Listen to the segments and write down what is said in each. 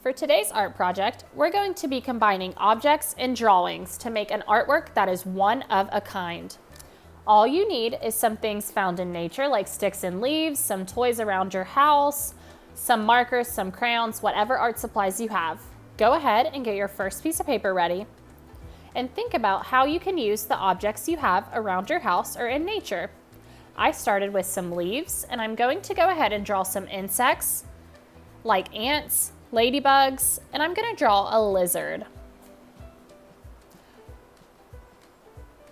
For today's art project, we're going to be combining objects and drawings to make an artwork that is one of a kind. All you need is some things found in nature like sticks and leaves, some toys around your house, some markers, some crayons, whatever art supplies you have. Go ahead and get your first piece of paper ready and think about how you can use the objects you have around your house or in nature. I started with some leaves, and I'm going to go ahead and draw some insects like ants, ladybugs, and I'm going to draw a lizard.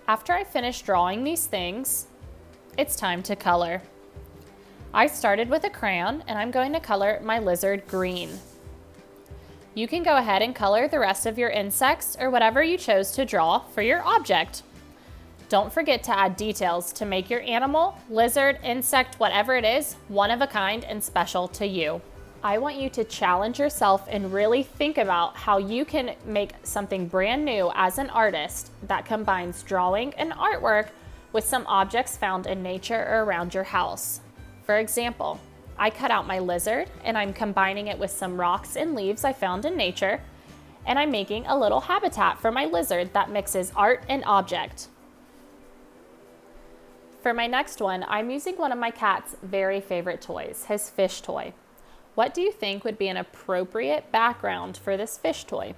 After I finish drawing these things, it's time to color. I started with a crayon, and I'm going to color my lizard green. You can go ahead and color the rest of your insects or whatever you chose to draw for your object. Don't forget to add details to make your animal, lizard, insect, whatever it is, one of a kind and special to you. I want you to challenge yourself and really think about how you can make something brand new as an artist that combines drawing and artwork with some objects found in nature or around your house. For example, I cut out my lizard and I'm combining it with some rocks and leaves I found in nature, and I'm making a little habitat for my lizard that mixes art and object. For my next one, I'm using one of my cat's very favorite toys, his fish toy. What do you think would be an appropriate background for this fish toy?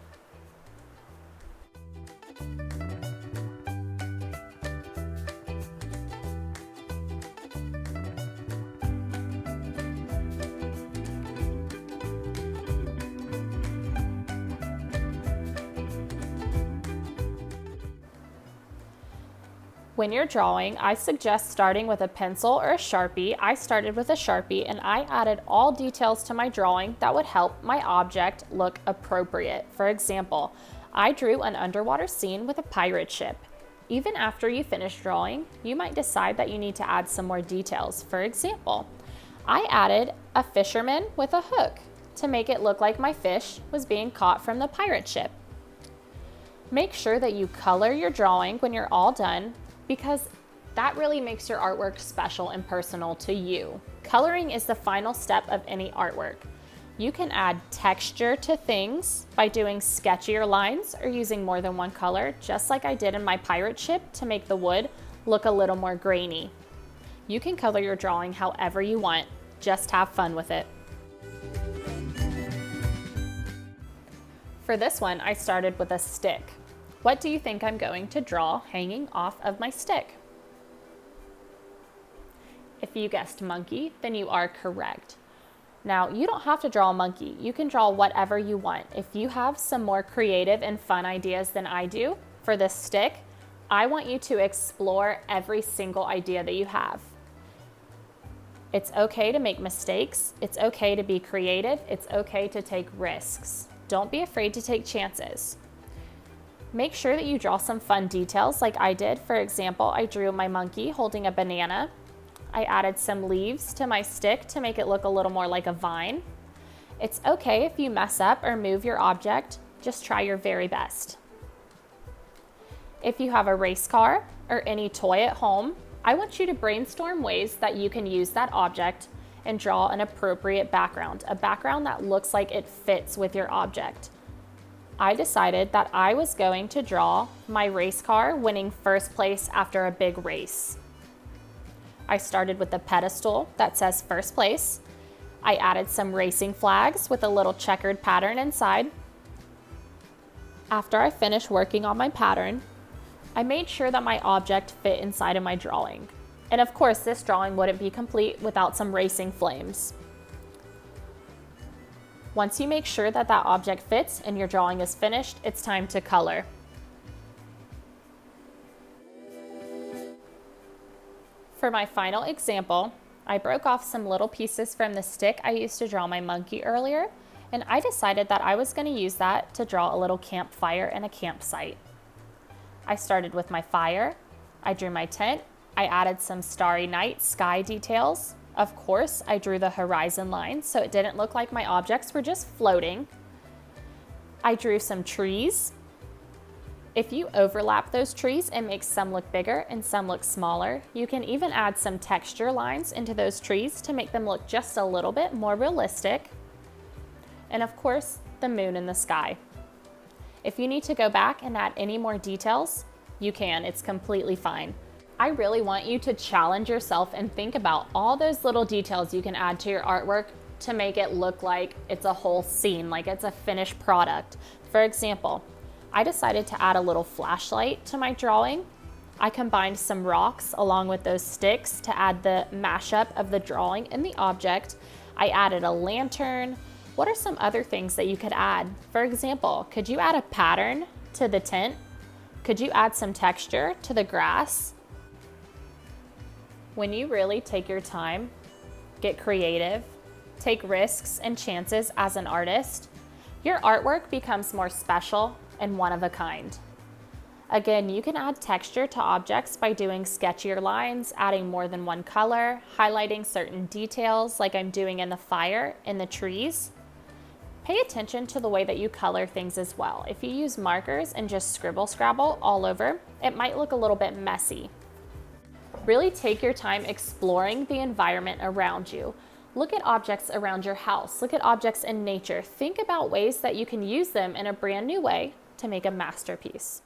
When you're drawing, I suggest starting with a pencil or a Sharpie. I started with a Sharpie and I added all details to my drawing that would help my object look appropriate. For example, I drew an underwater scene with a pirate ship. Even after you finish drawing, you might decide that you need to add some more details. For example, I added a fisherman with a hook to make it look like my fish was being caught from the pirate ship. Make sure that you color your drawing when you're all done, because that really makes your artwork special and personal to you. Coloring is the final step of any artwork. You can add texture to things by doing sketchier lines or using more than one color, just like I did in my pirate ship to make the wood look a little more grainy. You can color your drawing however you want, just have fun with it. For this one, I started with a stick. What do you think I'm going to draw hanging off of my stick? If you guessed monkey, then you are correct. Now, you don't have to draw a monkey. You can draw whatever you want. If you have some more creative and fun ideas than I do for this stick, I want you to explore every single idea that you have. It's okay to make mistakes. It's okay to be creative. It's okay to take risks. Don't be afraid to take chances. Make sure that you draw some fun details like I did. For example, I drew my monkey holding a banana. I added some leaves to my stick to make it look a little more like a vine. It's okay if you mess up or move your object. Just try your very best. If you have a race car or any toy at home, I want you to brainstorm ways that you can use that object and draw an appropriate background, a background that looks like it fits with your object. I decided that I was going to draw my race car winning first place after a big race. I started with a pedestal that says first place. I added some racing flags with a little checkered pattern inside. After I finished working on my pattern, I made sure that my object fit inside of my drawing. And of course, this drawing wouldn't be complete without some racing flames. Once you make sure that that object fits and your drawing is finished, it's time to color. For my final example, I broke off some little pieces from the stick I used to draw my monkey earlier, and I decided that I was going to use that to draw a little campfire and a campsite. I started with my fire, I drew my tent, I added some starry night sky details. Of course, I drew the horizon line so it didn't look like my objects were just floating. I drew some trees. If you overlap those trees, it makes some look bigger and some look smaller. You can even add some texture lines into those trees to make them look just a little bit more realistic. and of course, the moon in the sky. If you need to go back and add any more details, you can. It's completely fine. I really want you to challenge yourself and think about all those little details you can add to your artwork to make it look like it's a whole scene, like it's a finished product. For example, I decided to add a little flashlight to my drawing. I combined some rocks along with those sticks to add the mashup of the drawing and the object. I added a lantern. What are some other things that you could add? For example, could you add a pattern to the tent? Could you add some texture to the grass? When you really take your time, get creative, take risks and chances as an artist, your artwork becomes more special and one of a kind. Again, you can add texture to objects by doing sketchier lines, adding more than one color, highlighting certain details like I'm doing in the fire, in the trees. Pay attention to the way that you color things as well. If you use markers and just scribble scrabble all over, it might look a little bit messy. Really take your time exploring the environment around you. Look at objects around your house. Look at objects in nature. Think about ways that you can use them in a brand new way to make a masterpiece.